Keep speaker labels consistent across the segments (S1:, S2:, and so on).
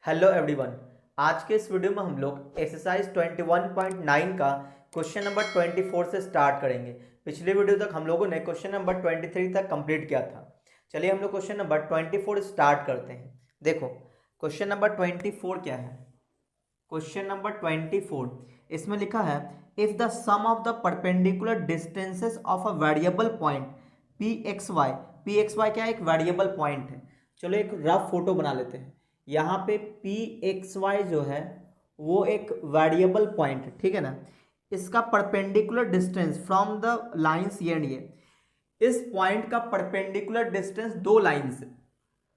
S1: Hello everyone. आज के इस वीडियो में हम लोग एक्सरसाइज 21.9 का क्वेश्चन नंबर 24 से स्टार्ट करेंगे। पिछले वीडियो तक हम लोगों ने क्वेश्चन नंबर 23 तक कंप्लीट किया था। चलिए हम लोग क्वेश्चन नंबर 24 स्टार्ट करते हैं। देखो क्वेश्चन नंबर 24 क्या है। क्वेश्चन नंबर 24 इसमें लिखा है if the sum of the perpendicular distances of a variable point P X Y क्या है, एक वेरिएबल पॉइंट है। चलो एक रफ फोटो बना लेते हैं। यहाँ पे पी एक्स वाई जो है वो एक वेरिएबल पॉइंट है, ठीक है ना। इसका perpendicular distance from the lines ये एंड ये, इस पॉइंट का परपेंडिकुलर डिस्टेंस दो लाइन से।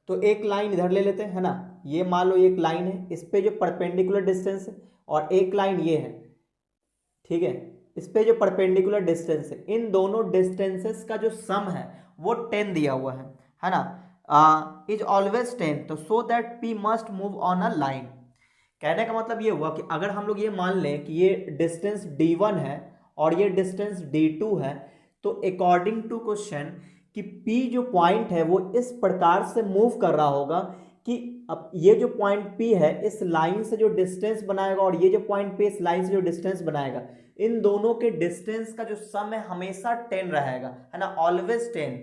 S1: तो एक लाइन इधर ले लेते हैं, है ना। ये मान लो एक लाइन है, इस पे जो परपेंडिकुलर डिस्टेंस है, और एक लाइन ये है, ठीक है। इस पे जो परपेंडिकुलर डिस्टेंस है, इन दोनों डिस्टेंसेस का जो सम है वो 10 दिया हुआ है ना। इज ऑलवेज 10, तो so that P must move on a line. कहने का मतलब ये हुआ कि अगर हम लोग ये मान लें कि ये डिस्टेंस d1 है और ये डिस्टेंस d2 है, तो अकॉर्डिंग टू क्वेश्चन कि p जो पॉइंट है वो इस प्रकार से मूव कर रहा होगा कि अब ये जो पॉइंट P है इस लाइन से जो डिस्टेंस बनाएगा और ये जो पॉइंट P इस लाइन से जो डिस्टेंस बनाएगा, इन दोनों के डिस्टेंस का जो सम है हमेशा 10 रहेगा, है ना, ऑलवेज 10।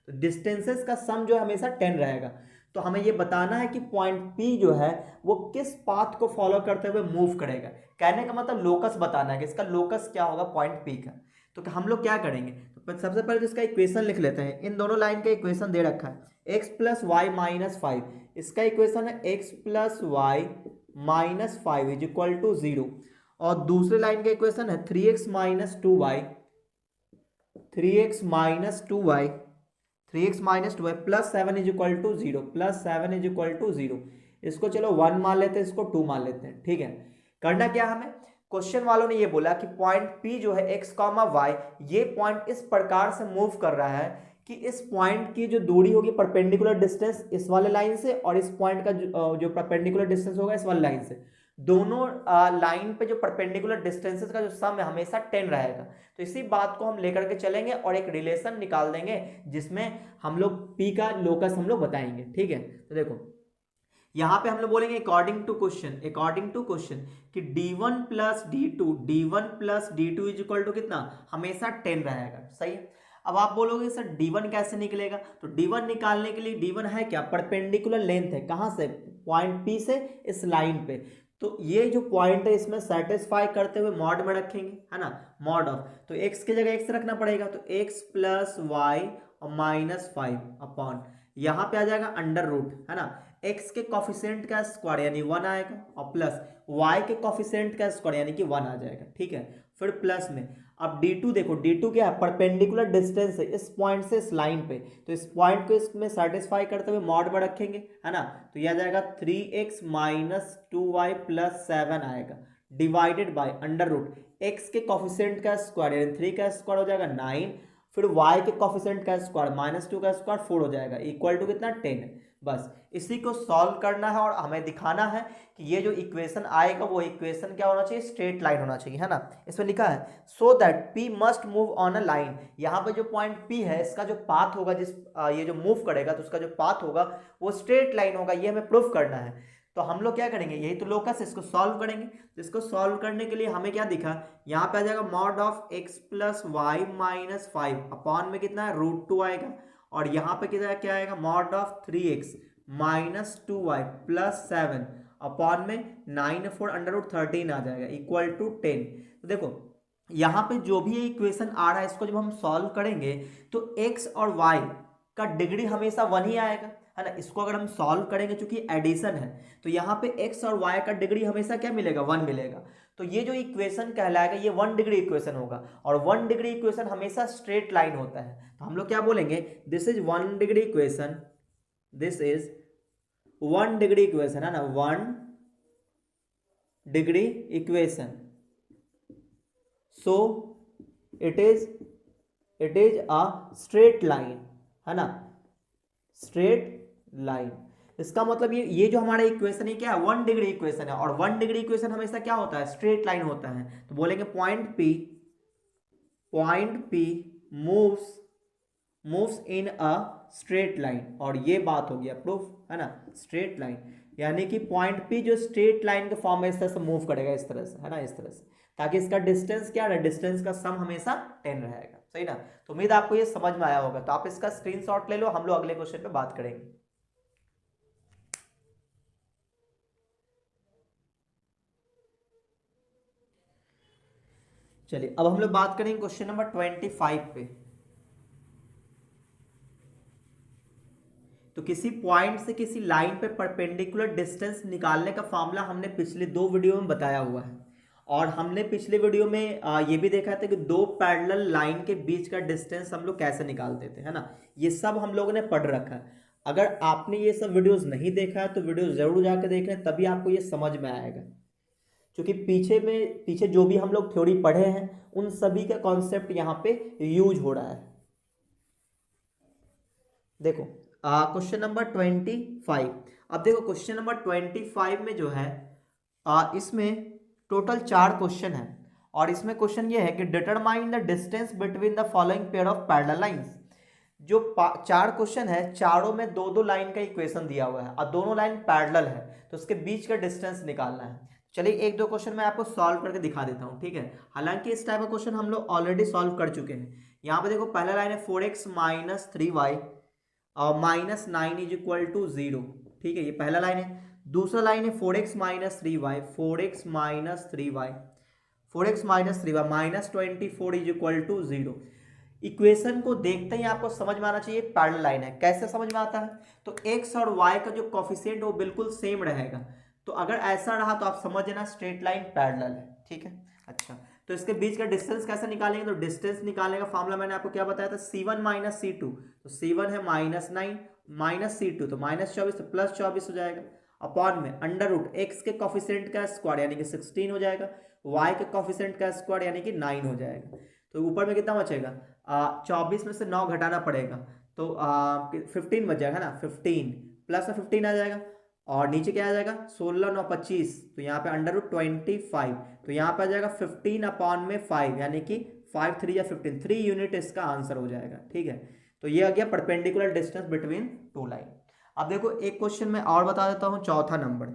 S1: तो डिस्टेंसेस का सम जो है हमेशा 10 रहेगा। तो हमें ये बताना है कि पॉइंट P जो है वो किस पाथ को फॉलो करते हुए मूव करेगा। कहने का मतलब लोकस बताना है कि इसका लोकस क्या होगा पॉइंट P का। तो हम लोग क्या करेंगे, तो सबसे पहले तो इसका इक्वेशन लिख लेते हैं। इन दोनों लाइन का इक्वेशन दे रखा है x प्लस वाई माइनस 5। इसका इक्वेशन है x plus Y minus 5 is equal to 0। और दूसरे लाइन का इक्वेशन है 3x minus 2y, 3x minus 2y, 3x minus 2y plus 7 is equal to 0, plus 7 is equal to 0। इसको चलो 1 मान लेते हैं, इसको 2 मान लेते हैं, ठीक है। करना क्या हमें, क्वेश्चन वालों ने ये बोला कि पॉइंट P जो है x कॉमा वाई, ये पॉइंट इस प्रकार से मूव कर रहा है कि इस पॉइंट की जो दूरी होगी परपेंडिकुलर डिस्टेंस इस वाले लाइन से, और इस पॉइंट का जो परपेंडिकुलर डिस्टेंस होगा इस वाले लाइन से, दोनों लाइन पे जो परपेंडिकुलर डिस्टेंसेस का जो सम है हमेशा 10 रहेगा। तो इसी बात को हम लेकर के चलेंगे और एक रिलेशन निकाल देंगे जिसमें हम लोग P का लोकस हम लोग बताएंगे, ठीक है। तो देखो यहां पे हम लोग बोलेंगे अकॉर्डिंग टू क्वेश्चन कि d1 plus D two is equal to कितना, हमेशा 10 रहेगा, सही है। अब आप बोलोगे सर d1 कैसे निकलेगा, तो d1 निकालने के लिए d1 है क्या, परपेंडिकुलर लेंथ है, कहां से, पॉइंट P से इस लाइन पे। तो ये जो पॉइंट है इसमें सेटिस्फाई करते हुए मॉड में रखेंगे, है ना, मॉड ऑफ, तो x की जगह x रखना पड़ेगा, तो x प्लस वाई और माइनस 5 अपॉन, यहां पे आ जाएगा अंडर रूट, है ना, x के कॉफिशिएंट का स्क्वायर यानी 1 आएगा, और प्लस y के कॉफिशिएंट का स्क्वायर यानी कि 1 आ जाएगा, ठीक है। फिर प्लस में अब d2 देखो, d2 क्या है, परपेंडिकुलर डिस्टेंस है इस पॉइंट से इस लाइन पे, तो इस पॉइंट को इसमें सेटिस्फाई करते हुए मॉड में रखेंगे, है ना। तो यह आ जाएगा 3x माइनस 2y प्लस 7 आएगा, divided by under root x के कॉफिशिएंट का स्क्वायर यानी 3 का स्क्वायर हो जाएगा 9, फिर y के कॉफिशिएंट का स्क्वायर माइनस 2 का स्क्वायर 4 हो जाएगा, इक्वल टू कितना, 10। बस इसी को सॉल्व करना है और हमें दिखाना है कि ये जो इक्वेशन आएगा वो इक्वेशन क्या होना चाहिए, स्ट्रेट लाइन होना चाहिए, है ना। इसमें लिखा है so that P must move on a line. यहाँ पे जो पॉइंट P है इसका जो पाथ होगा, ये जो मूव करेगा तो उसका जो पाथ होगा वो स्ट्रेट लाइन होगा, ये हमें प्रूफ करना है। तो हम लोग क्या करेंगे, यही तो लोकस, इसको सॉल्व करेंगे। तो इसको सॉल्व करने के लिए हमें क्या दिखा, यहाँ पे आ जाएगा mod of x plus Y minus 5 upon में कितना है, √2 आएगा, और यहाँ पे कितना क्या आएगा, mod of 3x minus 2y plus 7 upon में 9 4 अंडर रूट 13 आ जाएगा, इक्वल टू 10। तो देखो यहाँ पे जो भी इक्वेशन आ रहा है इसको जब हम सॉल्व करेंगे तो x और y का डिग्री हमेशा 1 ही आएगा, है ना। इसको अगर हम सॉल्व करेंगे चूंकि एडिशन है तो यहाँ पे x और y का डिग्री हमेशा क्या मिलेगा, 1 मिलेगा। तो ये जो इक्वेशन कहलाएगा ये 1 डिग्री इक्वेशन होगा, और 1 डिग्री इक्वेशन हमेशा स्ट्रेट लाइन होता है। तो हम लोग क्या बोलेंगे, this is 1 degree equation, this is 1 degree equation, है ना, 1 degree equation. So it is a straight line, है ना, स्ट्रेट लाइन। इसका मतलब ये जो हमारा इक्वेशन है क्या है, 1 डिग्री इक्वेशन है, और 1 डिग्री इक्वेशन हमेशा क्या होता है, स्ट्रेट लाइन होता है। तो बोलेंगे point P moves in a straight line, और ये बात हो गया प्रूफ, है ना, स्ट्रेट लाइन। यानी कि पॉइंट पी जो स्ट्रेट लाइन के फॉर्म में इस तरह से मूव करेगा, इस तरह से, है ना, इस तरह से, ताकि इसका डिस्टेंस क्या है, डिस्टेंस का सम हमेशा 10 रहेगा, सही ना। तो उम्मीद आपको ये समझ में आया होगा। तो आप इसका स्क्रीनशॉट ले लो, हम लोग अगले क्वेश्चन पे बात करेंगे। चलिए अब हम लोग बात करेंगे क्वेश्चन नंबर 25 पे। तो किसी पॉइंट से किसी लाइन पे परपेंडिकुलर डिस्टेंस निकालने का फॉर्मूला हमने पिछले 2 वीडियो में बताया हुआ है, और हमने पिछले वीडियो में ये भी देखा था कि 2 पैरेलल लाइन के बीच का डिस्टेंस हम लोग कैसे निकालते थे, है ना। ये सब हम लोगों ने पढ़ रखा है। अगर आपने ये सब वीडियोस नहीं देखा है तो वीडियो जरूर जाकर देखें, तभी आपको ये समझ में आएगा। क्योंकि पीछे जो भी हम लोग थ्योरी पढ़े हैं उन सभी का कॉन्सेप्ट यहाँ पे यूज हो रहा है। देखो क्वेश्चन नंबर 25। अब देखो क्वेश्चन नंबर 25 में जो है इसमें टोटल 4 क्वेश्चन है, और इसमें क्वेश्चन ये है कि determine the distance between the following pair of parallel lines. जो 4 क्वेश्चन है, चारों में 2-2 लाइन का इक्वेशन दिया हुआ है और दोनों लाइन पैरेलल है, तो उसके बीच का डिस्टेंस निकालना है। चलिए 1-2 क्वेश्चन मैं आपको सॉल्व करके दिखा देता हूँ, ठीक है। हालांकि इस टाइप का क्वेश्चन हम लोग ऑलरेडी सॉल्व कर चुके हैं। यहाँ पे देखो पहला लाइन है 4x - 3y और -9 इज इक्वल टू 0, ठीक है, ये पहला लाइन है। दूसरा लाइन है 4x - 3y, 4x - 3y, 4x - 3y -24 is equal to 0। Equation को देखते ही आपको समझ में आना चाहिए पैरेलल लाइन है। कैसे समझ में आता है, तो x और y का जो कोफिशिएंट वो बिल्कुल सेम रहेगा। तो अगर ऐसा रहा तो आप समझ लेना स्ट्रेट लाइन पैरेलल है, ठीक है। अच्छा, तो इसके बीच का डिस्टेंस कैसे निकालेंगे, तो डिस्टेंस निकालने का फॉर्मूला मैंने आपको क्या बताया था, C1 - C2। तो C1 है -9 -C2 तो -24, तो +24 हो जाएगा, अपॉन में अंडर रूट x के कोफिशिएंट का स्क्वायर यानी कि 16 हो जाएगा, y के कोफिशिएंट का स्क्वायर यानी कि 9 हो जाएगा। तो ऊपर में कितना बचेगा, 24 में से 9 घटाना पड़ेगा, तो 15 बच जाएगा ना, 15 प्लस में 15 आ जाएगा, और नीचे क्या आ जाएगा 16 9 25, तो यहाँ पे अंडर रूट 25, तो यहाँ पे आ जाएगा 15 अपॉन में 5 यानी कि 5 3 या 15, 3 यूनिट इसका आंसर हो जाएगा, ठीक है। तो ये आ गया परपेंडिकुलर डिस्टेंस बिटवीन 2 लाइन। अब देखो एक क्वेश्चन मैं और बता देता हूँ, चौथा नंबर,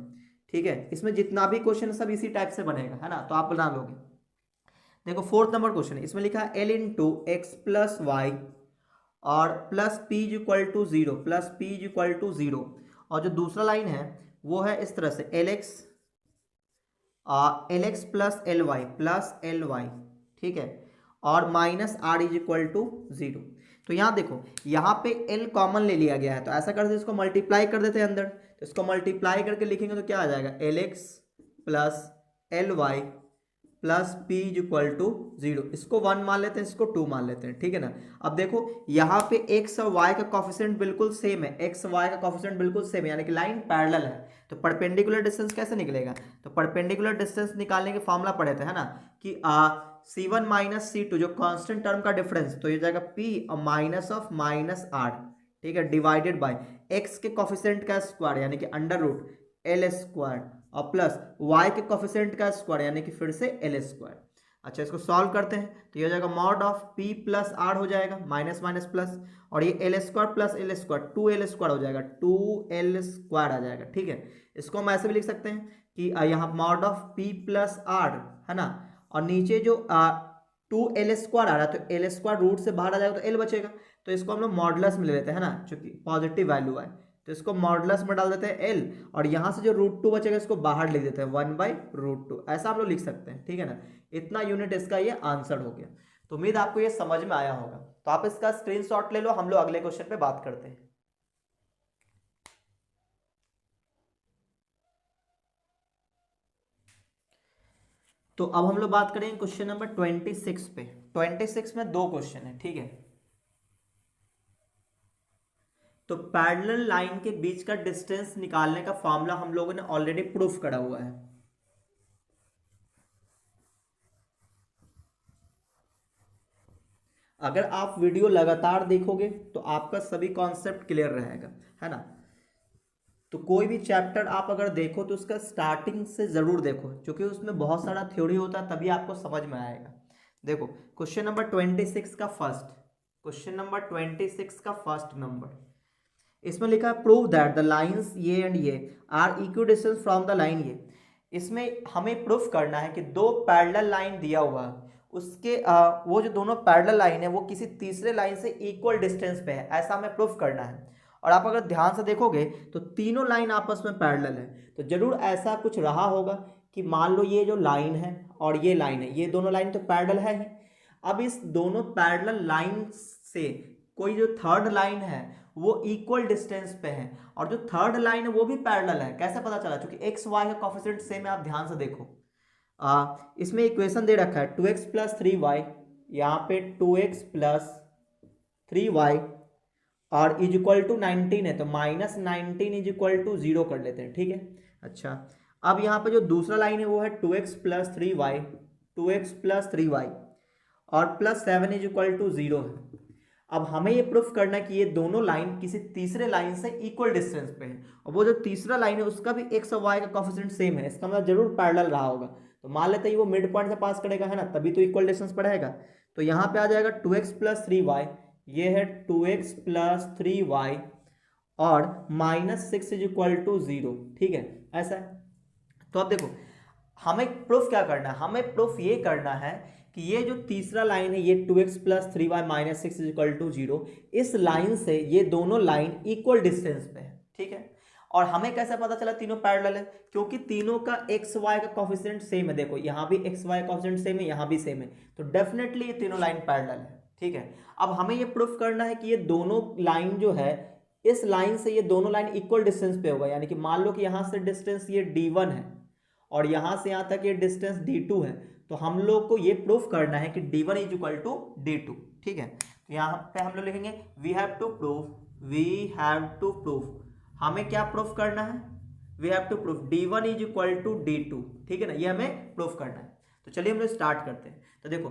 S1: ठीक है। इसमें जितना भी क्वेश्चन सब इसी टाइप से बनेगा, है ना, तो आप बना लोगे। देखो 4th नंबर क्वेश्चन है, इसमें लिखा है L × x + y और plus p equal to 0, plus p equal to 0, और जो दूसरा लाइन है वो है इस तरह से lx प्लस ly, ठीक है, और -r इज इक्वल टू 0। तो यहाँ देखो यहाँ पे l कॉमन ले लिया गया है, तो ऐसा करते इसको मल्टीप्लाई कर देते हैं अंदर, तो इसको मल्टीप्लाई करके लिखेंगे तो क्या आ जाएगा, lx plus ly plus p equal to 0। इसको 1 मान लेते हैं, इसको 2 मान लेते हैं, ठीक है ना। अब देखो यहाँ पे x और y का कोफिशिएंट बिल्कुल सेम है, x y का कोफिशिएंट बिल्कुल सेम है, यानी कि लाइन पैरेलल है। तो परपेंडिकुलर डिस्टेंस कैसे निकलेगा, तो परपेंडिकुलर डिस्टेंस निकालने के फॉर्मूला पढ़े थे, है ना, कि C1 - C2 जो कांस्टेंट टर्म का डिफरेंस, तो ये जाएगा p और -r, ठीक है, डिवाइडेड बाय x के कोफिशिएंट का स्क्वायर यानी कि अंडर रूट L स्क्वायर और प्लस y के कोफिशिएंट का स्क्वायर यानी कि फिर से L स्क्वायर। अच्छा, इसको सॉल्व करते हैं तो ये हो जाएगा mod of p plus r हो जाएगा, माइनस माइनस प्लस, और ये L square plus L square 2L square हो जाएगा, 2L स्क्वायर आ जाएगा, ठीक है। इसको हम ऐसे भी लिख सकते हैं कि यहाँ mod of p plus r, है ना, और नीचे जो 2L स्क्वायर आ रहा है तो L स्क्वायर रूट से बाहर आ जाएगा तो L बचेगा, तो इसको हम लोग मॉडुलस में ले लेते हैं, है ना, चूंकि पॉजिटिव वैल्यू है तो इसको मॉडुलस में डाल देते हैं L, और यहाँ से जो √2 बचेगा इसको बाहर लिख देते हैं 1/√2, ऐसा हम लोग लिख सकते हैं, ठीक है ना। इतना यूनिट इसका ये आंसर हो गया। तो उम्मीद आपको ये समझ में आया होगा। तो आप इसका स्क्रीनशॉट ले लो, हम लोग अगले क्वेश्चन पे बात करते हैं। तो अब हम लोग बात करेंगे क्वेश्चन नंबर 26 पे। 26 में 2 क्वेश्चन है, ठीक है। तो पैरेलल लाइन के बीच का डिस्टेंस निकालने का फॉर्मूला हम लोगों ने ऑलरेडी प्रूफ करा हुआ है। अगर आप वीडियो लगातार देखोगे तो आपका सभी कॉन्सेप्ट क्लियर रहेगा, है ना। तो कोई भी चैप्टर आप अगर देखो तो उसका स्टार्टिंग से ज़रूर देखो, क्योंकि उसमें बहुत सारा थ्योरी होता है, तभी आपको समझ में आएगा। देखो क्वेश्चन नंबर 26 का फर्स्ट, क्वेश्चन नंबर 26 का फर्स्ट नंबर, इसमें लिखा है प्रूव दैट द लाइंस ये एंड ये are equidistance from the line ये। इसमें हमें प्रूफ करना है कि दो पैरेलल लाइन दिया हुआ है, उसके वो जो दोनों पैरेलल लाइन है वो किसी तीसरे लाइन से इक्वल डिस्टेंस पे है, ऐसा हमें प्रूफ करना है। और आप अगर ध्यान से देखोगे तो तीनों लाइन आपस में पैरेलल है, तो जरूर ऐसा कुछ रहा होगा कि मान लो ये जो लाइन है और ये लाइन है, ये दोनों लाइन तो पैरेलल है ही। अब इस दोनों पैरेलल लाइन से कोई जो थर्ड लाइन है वो इक्वल डिस्टेंस पे है, और जो थर्ड लाइन है वो भी पैरेलल है। कैसे पता चला? क्योंकि एक्स वाई का कोफिशिएंट सेम है। आप ध्यान से देखो, इसमें इक्वेशन दे रखा है 2x प्लस 3y, यहाँ पे 2x प्लस 3y और इज इक्वल टू 19 है, तो माइनस 19 इज इक्वल टू 0 कर लेते हैं, ठीक है। अच्छा, अब यहाँ पे जो दूसरा लाइन है वो है 2x plus 3y, 2x plus 3y और प्लस 7 इज इक्वल टू 0 है। अब हमें ये प्रूफ करना है कि ये दोनों लाइन किसी तीसरे लाइन से इक्वल डिस्टेंस पे है, और वो जो तीसरा लाइन है उसका भी एक्स और वाई का कोफिशिएंट सेम है, इसका मतलब जरूर पैरेलल रहा होगा। तो मान लेते हैं वो मिड पॉइंट से पास करेगा, है ना, तभी तो इक्वल डिस्टेंस पर रहेगा। तो यहाँ पे आ जाएगा 2x प्लस 3y, ये है 2x प्लस 3y और माइनस 6 इज इक्वल टू 0, ठीक है, ऐसा है। तो अब देखो हमें प्रूफ क्या करना है, हमें प्रूफ ये करना है कि ये जो तीसरा लाइन है ये 2x plus 3y minus 6 is equal to 0, इस लाइन से ये दोनों लाइन इक्वल डिस्टेंस पे है, ठीक है। और हमें कैसे पता चला तीनों पैरेलल है? क्योंकि तीनों का एक्स वाई का कोफिशिएंट सेम है। देखो यहाँ भी एक्स वाई कोफिशिएंट सेम है, यहाँ भी सेम है, तो डेफिनेटली ये तीनों लाइन पैरेलल है, ठीक है। अब हमें ये प्रूफ करना है कि ये दोनों लाइन जो है, इस लाइन से ये दोनों लाइन इक्वल डिस्टेंस पे होगा, यानी कि मान लो कि यहाँ से डिस्टेंस ये d1 है और यहाँ से यहाँ तक ये डिस्टेंस d2 है, तो हम लोग को ये प्रूफ करना है कि d1 is equal to d2, ठीक है। तो यहाँ पे हम लोग लिखेंगे वी हैव टू प्रूफ, हमें क्या प्रूफ करना है? We have to proof d1 is equal to d2, ठीक है ना, ये हमें प्रूफ करना है। तो चलिए हम लोग स्टार्ट करते हैं। तो देखो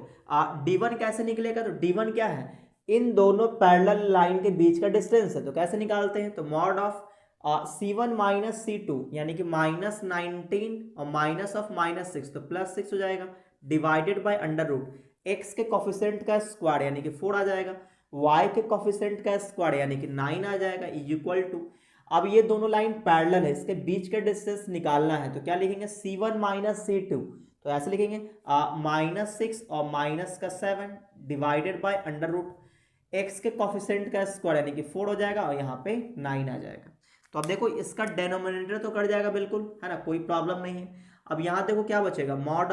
S1: d1 कैसे निकलेगा? तो d1 क्या है? इन दोनों पैरेलल लाइन के बीच का डिस्टेंस है, तो कैसे निकालते हैं? तो mod of C1 minus C2 यानी कि माइनस 19 और माइनस ऑफ माइनस 6, तो प्लस 6 हो जाएगा, divided by under root X के कोफिशिएंट का स्क्वायर यानी कि 4 आ जाएगा, वाई के कोफिशिएंट का स्क्वायर यानी कि 9 आ जाएगा, इज इक्वल टू, अब ये दोनों लाइन पैरेलल है, इसके बीच का डिस्टेंस निकालना है, तो क्या लिखेंगे? C1 माइनस C2, तो ऐसे लिखेंगे माइनस 6 और माइनस का 7 divided by under root X के कोफिशिएंट का स्क्वायर यानी कि 4 हो जाएगा और यहाँ पे 9 आ जाएगा। तो अब देखो इसका डेनोमिनेटर तो कट जाएगा बिल्कुल, है ना, कोई प्रॉब्लम नहीं है। अब यहाँ देखो क्या बचेगा? मॉड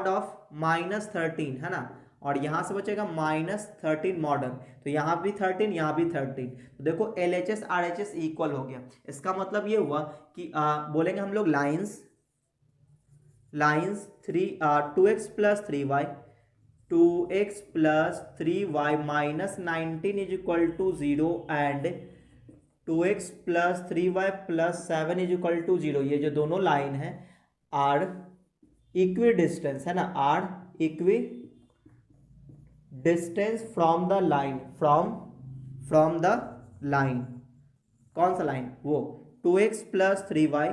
S1: ऑफ माइनस 13, है ना, और यहाँ से बचेगा माइनस 13 मॉडर्न, तो यहाँ भी 13 यहाँ भी 13, तो देखो LHS RHS इक्वल हो गया। इसका मतलब ये हुआ कि बोलेंगे हम लोग lines 2x plus 3y 2x plus 3y minus 19 is equal to 0 and 2x plus 3y plus 7 is equal to 0, ये जो दोनों लाइन है आर इक्वी डिस्टेंस, है ना, are equidistance from the line, from the line, कौन सा line? वो 2x plus 3y,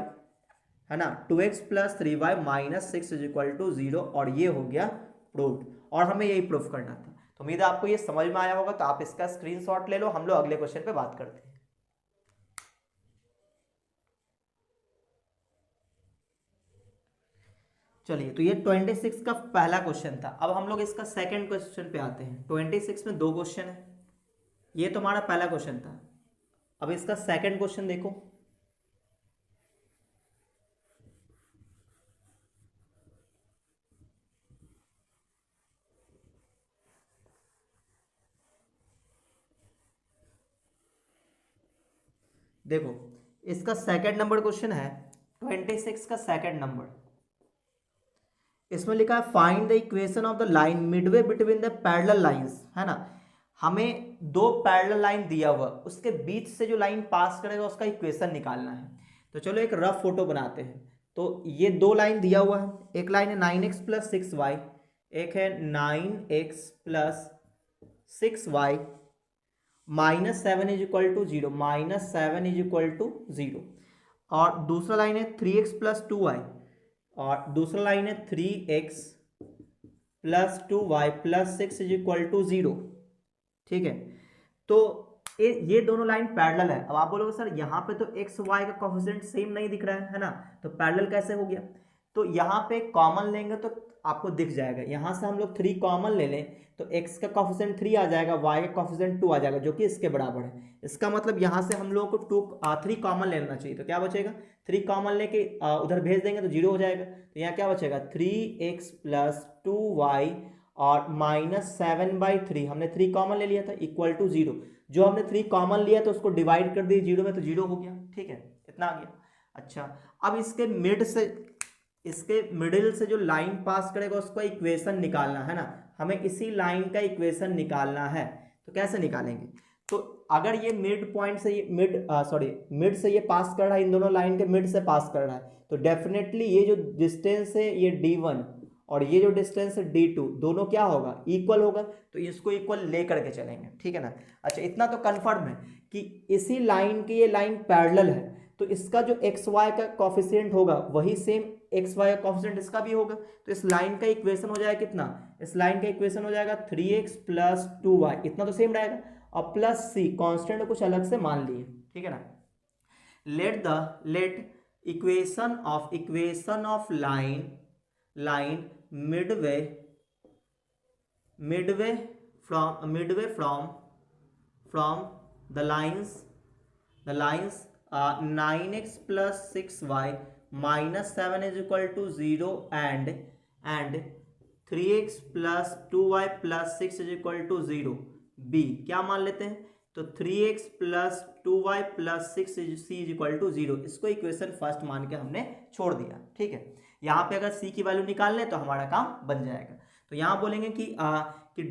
S1: है ना, 2x plus 3y minus 6 is equal to 0, और ये हो गया प्रूव्ड, और हमें यही प्रूफ करना था। तो उम्मीद है आपको ये समझ में आया होगा, तो आप इसका स्क्रीनशॉट ले लो, हम लोग अगले क्वेश्चन पे बात करते हैं। चलिए, तो ये 26 का पहला क्वेश्चन था। अब हम लोग इसका सेकंड क्वेश्चन पे आते हैं। 26 में दो क्वेश्चन है, ये तो हमारा पहला क्वेश्चन था। अब इसका सेकंड क्वेश्चन देखो, देखो इसका सेकंड नंबर क्वेश्चन है 26 का सेकंड नंबर। इसमें लिखा है find the equation of the line Midway between the parallel lines, है ना। हमें दो पैरेलल लाइन दिया हुआ, उसके बीच से जो लाइन पास करेगा उसका इक्वेशन निकालना है। तो चलो एक रफ फोटो बनाते हैं। तो ये दो लाइन दिया हुआ है, एक लाइन है 9x प्लस 6y, एक है 9x plus 6y minus 7 is equal to 0, minus 7 is equal to 0, और दूसरा लाइन है 3x प्लस 2y, और दूसरा लाइन है 3x plus 2y plus 6 is equal to 0, ठीक है। तो ये दोनों लाइन पैरेलल है। अब आप बोलोगे सर यहाँ पे तो एक्स वाई का कोफिशिएंट सेम नहीं दिख रहा है ना, तो पैरेलल कैसे हो गया? तो यहाँ पे कॉमन लेंगे तो आपको दिख जाएगा, यहाँ से हम लोग 3 कॉमन ले लें तो x का कोफिशिएंट 3 आ जाएगा, y का कोफिशिएंट 2 आ जाएगा, जो कि इसके बराबर है। इसका मतलब यहाँ से हम लोग को 3 कॉमन लेना चाहिए, तो क्या बचेगा? 3 कॉमन लेके उधर भेज देंगे तो 0 हो जाएगा। तो यहाँ क्या बचेगा? 3x + 2y और -7/3, हमने 3 कॉमन ले लिया था, इक्वल टू 0। जो हमने 3 कॉमन लिया तो उसको डिवाइड कर दिए 0 में, तो 0 हो गया। ठीक है, इतना आ गया। अच्छा, अब इसके मिडिल से जो लाइन पास करेगा उसको इक्वेशन निकालना है ना, हमें इसी लाइन का इक्वेशन निकालना है। तो कैसे निकालेंगे? तो अगर ये मिड पॉइंट से ये मिड से ये पास कर रहा है, इन दोनों लाइन के मिड से पास कर रहा है, तो डेफिनेटली ये जो डिस्टेंस है ये d1 और ये जो डिस्टेंस है d2, दोनों क्या होगा? इक्वल होगा। तो इसको इक्वल लेकर के चलेंगे, ठीक है ना। अच्छा, इतना तो कंफर्म है कि इसी लाइन की ये लाइन पैरेलल है, तो इसका जो एक्स वाई का कोफिशिएंट होगा वही सेम एक्स वाई का कोफिशिएंट इसका भी होगा। तो इस लाइन का इक्वेशन हो जाएगा कितना? इस लाइन का इक्वेशन हो जाएगा 3x + 2y, इतना तो सेम रहेगा, और प्लस सी कांस्टेंट कुछ अलग से मान लिए, ठीक है ना। Let equation of line midway from the lines 9x + 6y -7 = 0 and 3x + 2y + 6 = 0। b क्या मान लेते हैं? तो 3x + 2y + 6c = 0। इसको इक्वेशन फर्स्ट मान के हमने छोड़ दिया, ठीक है। यहाँ पे अगर c की वैल्यू निकाल लें तो हमारा काम बन जाएगा। तो यहाँ बोलेंगे कि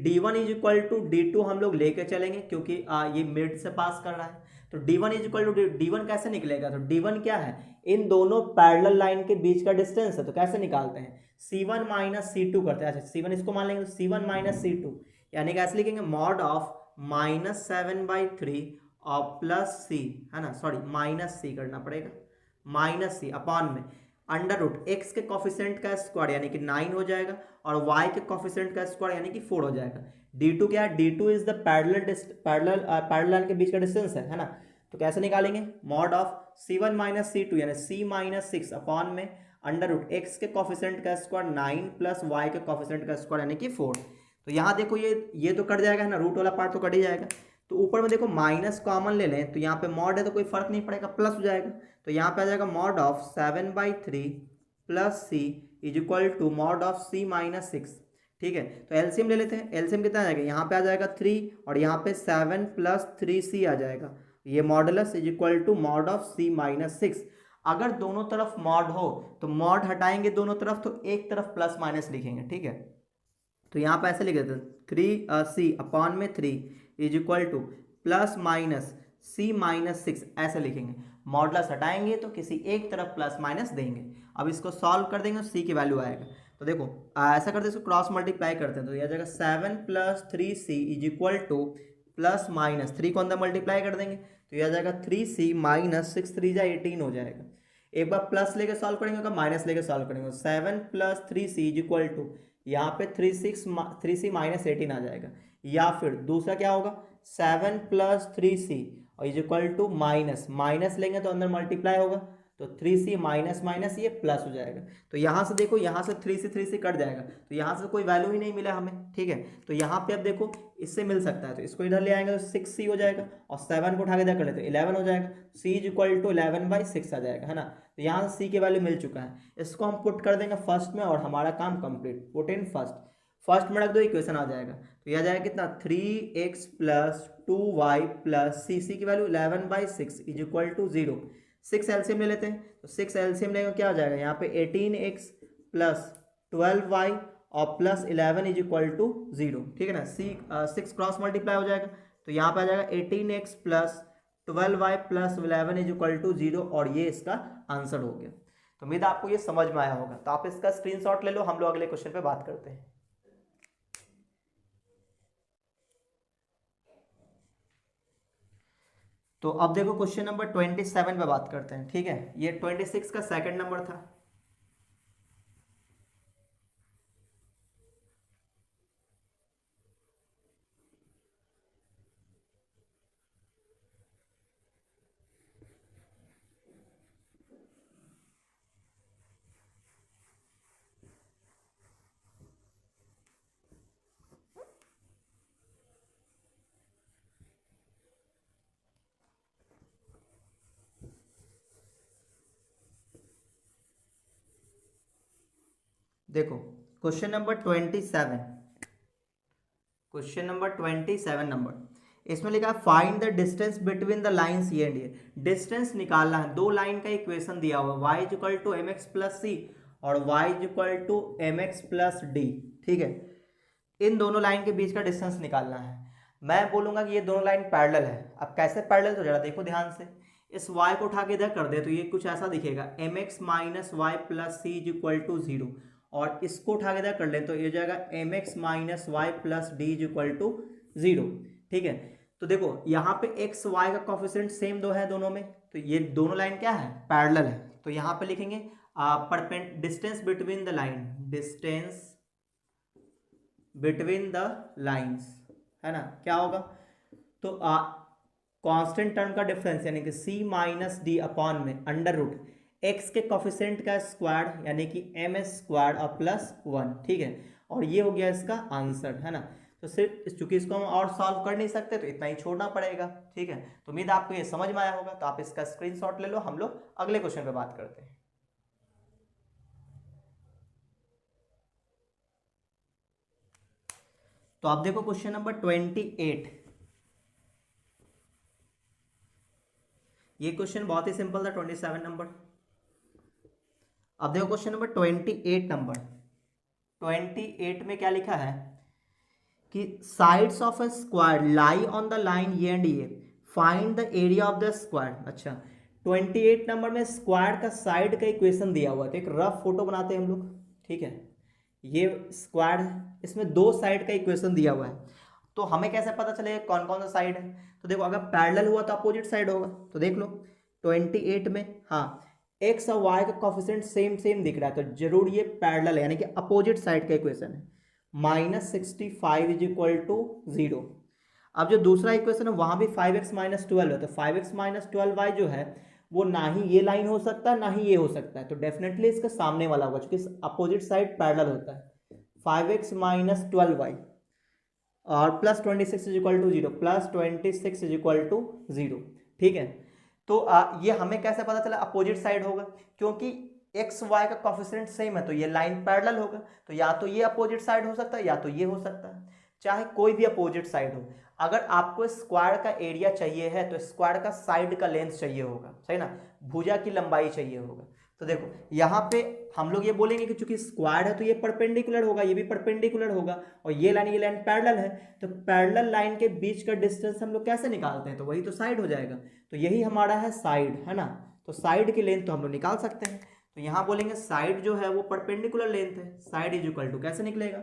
S1: d1 = d2 हम लोग लेके चलेंगे, क्योंकि ये मिड से पास कर रहा है। तो d1 = d1 कैसे निकलेगा? तो d1 क्या है? इन दोनों पैरेलल लाइन के बीच का डिस्टेंस है। तो कैसे निकालते हैं? c1 - c2 करते हैं। अच्छा, c1 इसको मान लेंगे, तो c1 - c2 यानी कैसे लिखेंगे? मॉड ऑफ -7/3 और प्लस सी, है ना, सॉरी -c करना पड़ेगा, -c अपॉन में √ x के कोफिशिएंट का स्क्वायर यानी कि 9 हो जाएगा, और y के कोफिशिएंट का स्क्वायर यानी कि 4 हो जाएगा। d2 क्या है? d2 इज द पैरेलल के बीच का डिस्टेंस है ना। तो कैसे निकालेंगे? मॉड ऑफ c1 - c2 यानी c - 6 अपॉन में √ x के कोफिशिएंट का स्क्वायर 9 प्लस y के कोफिशिएंट का स्क्वायर यानी कि 4। तो यहाँ देखो ये तो कट जाएगा, है ना, रूट वाला पार्ट तो कट ही जाएगा। तो ऊपर में देखो माइनस कॉमन ले लें, तो यहाँ पे मॉड है तो कोई फर्क नहीं पड़ेगा, प्लस हो जाएगा। तो यहाँ पे आ जाएगा mod of 7/3 plus c = mod of c - 6, ठीक है। तो एलसीएम ले लेते हैं। एलसीएम कितना आ जाएगा? यहाँ पे आ जाएगा 3 और यहाँ पे 7 + 3c आ जाएगा। ये मॉडुलस = मॉड ऑफ c - 6। अगर दोनों तरफ मॉड हो तो मॉड हटाएंगे दोनों तरफ, तो एक तरफ प्लस माइनस लिखेंगे, ठीक है। तो यहाँ पे ऐसे लिख देते हैं 3c अपॉन में 3 = ± c - 6 ऐसे लिखेंगे। मॉडुलस हटाएंगे तो किसी एक तरफ प्लस माइनस देंगे। अब इसको सॉल्व कर देंगे तो c की वैल्यू आएगा। तो देखो ऐसा करते हैं, इसको क्रॉस मल्टीप्लाई करते हैं, तो यह आ जाएगा 7 + 3c = ±3 को अंदर मल्टीप्लाई कर देंगे, तो यह आ जाएगा 3c - 6 3 जा 18 हो जाएगा। एक बार प्लस लेके सॉल्व करेंगे, माइनस लेके सॉल्व करेंगे, 7 + 3c = यहाँ पे 3c - 18 आ जाएगा। या फिर दूसरा क्या होगा? 7 + 3c और = माइनस लेंगे तो अंदर मल्टीप्लाई होगा, तो 3c माइनस ये प्लस हो जाएगा। तो यहाँ से देखो, यहाँ से 3c कट जाएगा, तो यहाँ से कोई वैल्यू ही नहीं मिला हमें, ठीक है। तो यहाँ पे अब देखो इससे मिल सकता है, तो इसको इधर ले आएंगे तो 6c हो जाएगा, और 7 को उठा के इधर कर लेते तो 11 हो जाएगा। c = 11/6 आ जाएगा, है ना। तो यहाँ से c की वैल्यू मिल चुका है, इसको हम पुट कर देंगे फर्स्ट में और हमारा काम कंप्लीट। पुट इन फर्स्ट में रख दो, इक्वेशन आ जाएगा। तो यह आ जाएगा कितना? 3x + 2y + c की वैल्यू 11/6 = 0। 6 एलसीएम ले लेते हैं, तो 6 एलसीएम लेंगे क्या हो जाएगा? यहाँ पे 18x + 12y और प्लस 11 = 0, ठीक है ना। 6 क्रॉस मल्टीप्लाई हो जाएगा, तो यहाँ पे आ जाएगा 18x + 12y + 11 = 0, और ये इसका आंसर हो गया। तो उम्मीद आपको ये समझ में आया होगा। तो आप इसका स्क्रीनशॉट ले लो, हम लोग अगले क्वेश्चन पे बात करते हैं। तो अब देखो क्वेश्चन नंबर 27 पे बात करते हैं, ठीक है। ये 26 का सेकंड नंबर था। देखो question number 27, question number 27 number, इसमें लिखा है find the distance between the lines A and A. Distance निकालना है, दो लाइन का इक्वेशन दिया हुआ y is equal to M X plus C और y is equal to M X plus D. ठीक है, इन दोनों लाइन के बीच का डिस्टेंस निकालना है। मैं बोलूंगा कि ये दोनों लाइन पैरेलल है। अब कैसे पैरेलल, तो जरा देखो ध्यान से, इस y को उठा के इधर कर दे तो ये कुछ ऐसा दिखेगा, M X minus Y plus C is equal to zero, और इसको उठा के इधर कर ले तो ये हो जाएगा M X minus Y plus D is equal to zero. ठीक है, तो देखो यहाँ पे एक्स वाई का कोफिशिएंट सेम दो है दोनों में, तो ये दोनों लाइन क्या है, पैरेलल है। तो यहाँ पे लिखेंगे distance between the line, distance between the lines, है ना, क्या होगा, तो कांस्टेंट टर्म का डिफरेंस यानी कि c माइनस डी अपॉन में अंडर रूट एक्स के कोफिशिएंट का स्क्वायर यानी कि एम एस स्क्वायर और प्लस वन। ठीक है, और ये हो गया इसका आंसर, है ना। तो सिर्फ चूंकि इसको हम और सॉल्व कर नहीं सकते तो इतना ही छोड़ना पड़ेगा। ठीक है, तो उम्मीद आपको ये समझ में आया होगा, तो आप इसका स्क्रीनशॉट ले लो, हम लोग अगले क्वेश्चन पे बात करते हैं। तो आप देखो क्वेश्चन नंबर 28, ये क्वेश्चन बहुत ही सिंपल था। 27 नंबर, अब देखो क्वेश्चन नंबर 28 नंबर, 28 में क्या लिखा है कि sides of a square lie on the line A and A, find the area of the square. अच्छा, 28 नंबर में स्क्वायर का साइड का इक्वेशन दिया हुआ है, तो एक रफ फोटो बनाते हैं हम लोग। ठीक है, ये स्क्वायर है, इसमें दो साइड का इक्वेशन दिया हुआ है, तो हमें कैसे पता चलेगा कौन कौन सा साइड है। तो देखो अगर पैरेलल हुआ तो अपोजिट साइड होगा, तो देख लो 28 में, हाँ, एक्स और वाई का कोफिशिएंट सेम सेम दिख रहा है, तो जरूर ये पैरेलल है यानी कि अपोजिट साइड का इक्वेशन है। Minus 65 is equal to zero. अब जो दूसरा इक्वेशन है वहां भी 5x माइनस 12 है, तो 5x माइनस 12y जो है वो ना ही ये लाइन हो सकता है ना ही ये हो सकता है, तो डेफिनेटली इसका सामने वाला होगा क्योंकि अपोजिट साइड पैरेलल होता है। 5x माइनस 12y और plus 26 is equal to zero, plus 26 is equal to zero. ठीक है, तो ये हमें कैसे पता चला अपोजिट साइड होगा, क्योंकि एक्स वाई का कोफिशिएंट सेम है तो ये लाइन पैरेलल होगा, तो या तो ये अपोजिट साइड हो सकता है या तो ये हो सकता है, चाहे कोई भी अपोजिट साइड हो। अगर आपको स्क्वायर का एरिया चाहिए है तो स्क्वायर का साइड का लेंथ चाहिए होगा, सही ना, भुजा की लंबाई चाहिए होगा। तो देखो यहाँ पे हम लोग ये बोलेंगे कि चूंकि स्क्वायर है तो ये परपेंडिकुलर होगा, ये भी परपेंडिकुलर होगा, और ये लाइन पैरेलल है, तो पैरेलल लाइन के बीच का डिस्टेंस हम लोग कैसे निकालते हैं, तो वही तो साइड हो जाएगा। तो यही हमारा है साइड, है ना, तो साइड की लेंथ तो हम लोग निकाल सकते हैं। तो यहाँ बोलेंगे साइड जो है वो परपेंडिकुलर लेंथ है, साइड इज इक्वल टू कैसे निकलेगा,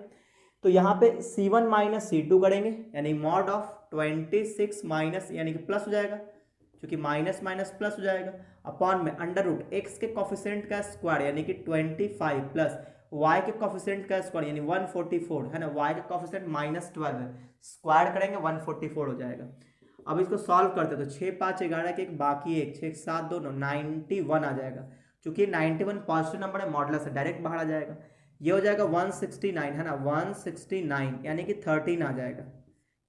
S1: तो यहाँ पे C1 माइनस C2 करेंगे यानी मॉड ऑफ 26 माइनस यानी कि प्लस हो जाएगा, क्योंकि माइनस माइनस प्लस हो जाएगा, अपॉन में अंडर रूट एक्स के कोफिशिएंट का स्क्वायर यानी कि 25 प्लस वाई के कोफिशिएंट का स्क्वायर यानी 144, है ना, वाई का कोफिशिएंट माइनस 12 है, स्क्वायर करेंगे 144 हो जाएगा। अब इसको सॉल्व करते तो 6 5 11 के एक बाकी एक 6 7 2 9 91 आ जाएगा, क्योंकि 91 पॉजिटिव नंबर है, मॉडुलस है, डायरेक्ट बाहर आ जाएगा। ये हो जाएगा 169, है ना, 169 यानी कि 13 आ जाएगा,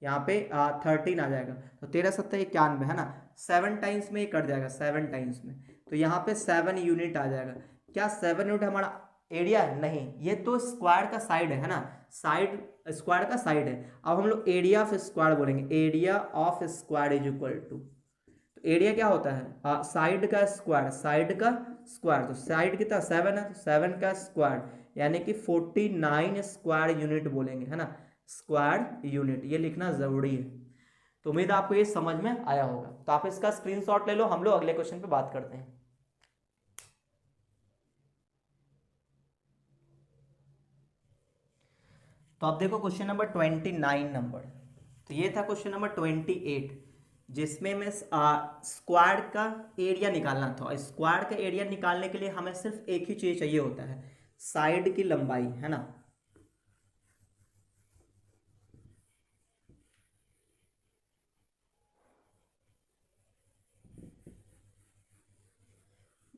S1: यहाँ पे 13 आ जाएगा, तो 13 7 91, है ना, 7 टाइम्स में ये कट जाएगा, 7 टाइम्स में, तो यहाँ पे 7 यूनिट आ जाएगा। क्या 7 यूनिट हमारा एरिया है? नहीं, ये तो स्क्वायर का साइड है ना, साइड स्क्वायर का साइड है। अब हम लोग एरिया ऑफ स्क्वायर बोलेंगे, area of square is equal to, तो एरिया क्या होता है, साइड का स्क्वायर, साइड का स्क्वायर, तो साइड कितना 7 है, तो 7 का स्क्वायर यानी कि 49 स्क्वायर यूनिट बोलेंगे, है ना, स्क्वायर यूनिट, ये लिखना जरूरी है। तो उम्मीद आपको ये समझ में आया होगा, तो आप इसका स्क्रीनशॉट ले लो, हम लोग अगले क्वेश्चन पे बात करते हैं। तो आप देखो क्वेश्चन नंबर 29 नंबर, तो ये था क्वेश्चन नंबर 28 जिसमें मैं स्क्वायर का एरिया निकालना था। स्क्वायर का एरिया निकालने के लिए हमें सिर्फ एक ही चीज चाहिए होता है, साइड की लंबाई, है ना।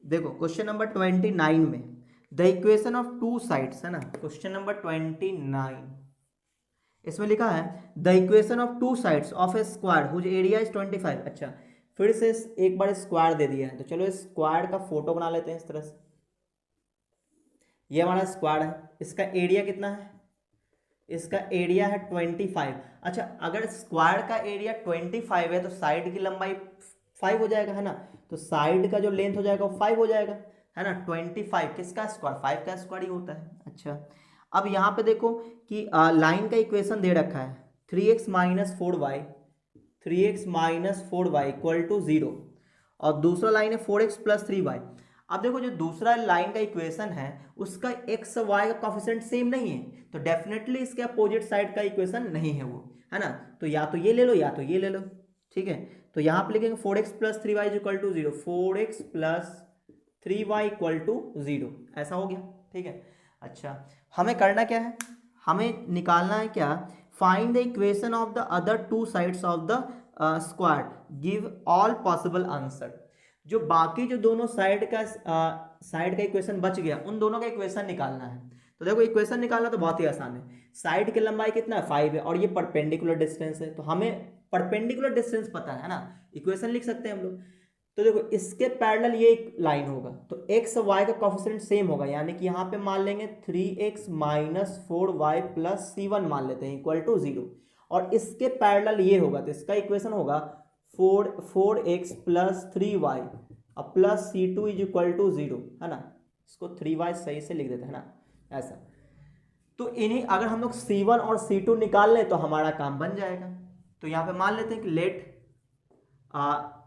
S1: देखो क्वेश्चन नंबर 29 में the equation of two sides, है ना, क्वेश्चन नंबर 29 इसमें लिखा है the equation of two sides of a square whose area is 25। अच्छा, फिर से एक बार स्क्वायर दे दिया है, तो चलो स्क्वायर का फोटो बना लेते हैं इस तरह से। ये हमारा स्क्वाड है, इसका एरिया कितना है, इसका एरिया है 25। अच्छा, अगर स्क्वायर का एरिया 25 है तो साइड की लंबाई 5 हो जाएगा, है ना। तो साइड का जो लेंथ हो जाएगा वो 5 हो जाएगा, है ना। 25 किसका स्क्वायर, 5 का स्क्वायर ही होता है। अच्छा, अब यहाँ पे देखो कि लाइन का इक्वेशन दे रखा है 3x minus 4y, 3x minus 4y equal to 0, और दूसरा लाइन है 4x प्लस 3y। अब देखो जो दूसरा लाइन का इक्वेशन है उसका एक्स वाई का कॉफिशेंट सेम नहीं है, तो डेफिनेटली इसके अपोजिट साइड का इक्वेशन नहीं है वो, है ना। तो या तो ये ले लो या तो ये ले लो, ठीक है। तो यहाँ पे लिखेंगे 4x plus 3y equal to 0, 4x plus 3y equal to 0, ऐसा हो गया, ठीक है। अच्छा, हमें करना क्या है, हमें निकालना है क्या, find the equation of the other two sides of the square, give all possible answer. जो बाकी जो दोनों साइड का इक्वेशन बच गया उन दोनों का इक्वेशन निकालना है। तो देखो इक्वेशन निकालना तो बहुत ही आसान है, साइड की लंबाई कितना है 5 है और ये परपेंडिकुलर डिस्टेंस है, तो हमें परपेंडिकुलर डिस्टेंस पता है ना, इक्वेशन लिख सकते हैं हम लोग। तो देखो इसके पैरेलल ये एक लाइन होगा, तो एक्स वाई का कोफिशिएंट सेम होगा, यानी कि यहाँ पे मान लेंगे 3x minus 4y plus C1 मान लेते हैं इक्वल टू 0, और इसके पैरेलल ये होगा, तो इसका इक्वेशन होगा 4x प्लस 3y अब plus C2 is equal to 0, है ना। इसको 3y सही से लिख देते हैं ना, ऐसा। तो इन्हीं अगर हम लोग C1 और C2 निकाल लें तो हमारा काम बन जाएगा। तो यहाँ पे मान लेते हैं कि let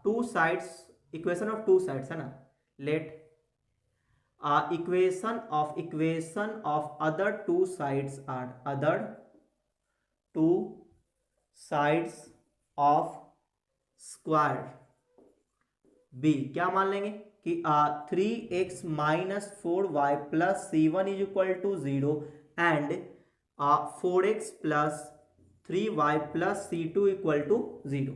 S1: two sides, equation of two sides, है ना, let equation of other two sides are, other two sides of square be, क्या मान लेंगे कि 3x minus 4y plus C1 is equal to 0 and 4x plus 3y plus C2 equal to 0।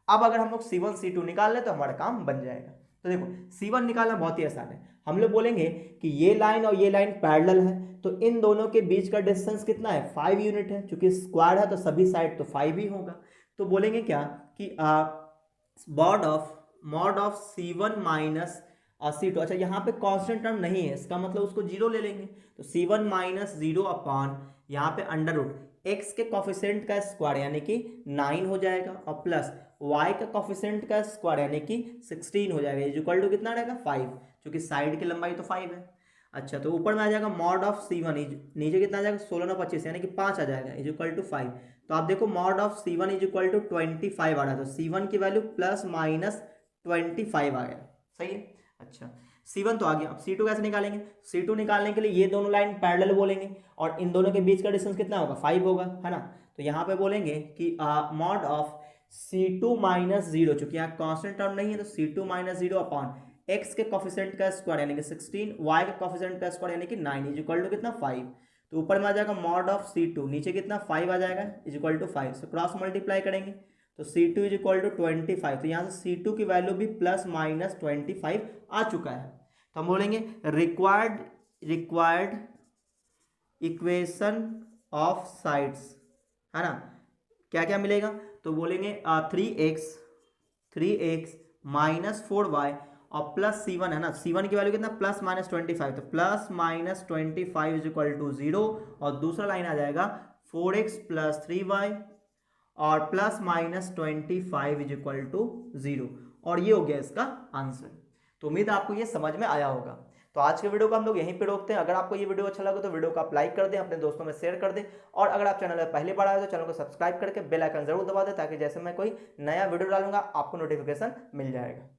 S1: अब अगर हम लोग C1 C2 निकाल लें तो हमारा काम बन जाएगा। तो देखो C1 निकालना बहुत ही आसान है, हम लोग बोलेंगे कि ये लाइन और ये लाइन पैरेलल है, तो इन दोनों के बीच का डिस्टेंस कितना है 5 यूनिट है, क्योंकि स्क्वायर है तो सभी साइड तो 5 ही होगा। तो बोलेंगे क्या कि mod of C1 minus C2, अच्छा यहाँ पे कांस्टेंट टर्म नहीं है, इसका मतलब उसको 0 ले लेंगे, तो C1 माइनस 0 अपॉन यहाँ पे अंडर रूट x के कॉफिशेंट का स्क्वायर यानी कि 9 हो जाएगा, और प्लस y का कॉफिशेंट का स्क्वायर यानी कि 16 हो जाएगा, इज इक्वल टू कितना रहेगा 5, क्योंकि साइड की लंबाई तो 5 है। अच्छा, तो ऊपर में आ जाएगा मॉड ऑफ C1, नीचे कितना आ जाएगा 16 और 25 यानी कि 5 आ जाएगा, इज इक्वल टू 5। तो आप देखो mod of C1 is equal to 25 आ रहा है, तो C1 की वैल्यू प्लस माइनस 25 आ गया, सही है। अच्छा, C1 तो आ गया, अब C2 कैसे निकालेंगे, C2 निकालने के लिए ये दोनों लाइन पैरेलल बोलेंगे और इन दोनों के बीच का डिस्टेंस कितना होगा 5 होगा, है ना। तो यहाँ पे बोलेंगे कि मॉड ऑफ C2 माइनस 0, चूंकि यहाँ कॉन्स्टेंट टर्म नहीं है तो C2 माइनस 0 अपॉन x के कॉफिशेंट का स्क्वायर यानी कि 16, y के कॉफिशेंट का स्क्वायर यानी कि 9 इज इक्वल टू कितना 5। तो ऊपर में आ जाएगा मॉड ऑफ C2, नीचे कितना 5 आ जाएगा is equal to 5, so cross multiply करेंगे तो C2 इज इक्वल टू 25, तो यहाँ से C2 की वैल्यू भी प्लस माइनस 25 आ चुका है। तो हम बोलेंगे रिक्वायर्ड इक्वेशन ऑफ साइड्स, है ना, क्या क्या मिलेगा, तो बोलेंगे 3x माइनस 4y और प्लस C1, है ना, C1 की वैल्यू कितना प्लस माइनस 25, तो plus minus 25 is equal to 0, और दूसरा लाइन आ जाएगा 4x प्लस 3y और plus minus 25 is equal to 0, और ये हो गया इसका आंसर। तो उम्मीद है आपको ये समझ में आया होगा। तो आज के वीडियो को हम लोग यहीं पे रोकते हैं। अगर आपको ये वीडियो अच्छा लगा तो वीडियो को आप लाइक कर दें, अपने दोस्तों में शेयर कर दें, और अगर आप चैनल पर पहली बार आए तो चैनल को सब्सक्राइब करके बेल आइकन जरूर दबा दें, ताकि जैसे मैं कोई नया वीडियो डालूंगा आपको नोटिफिकेशन मिल जाएगा।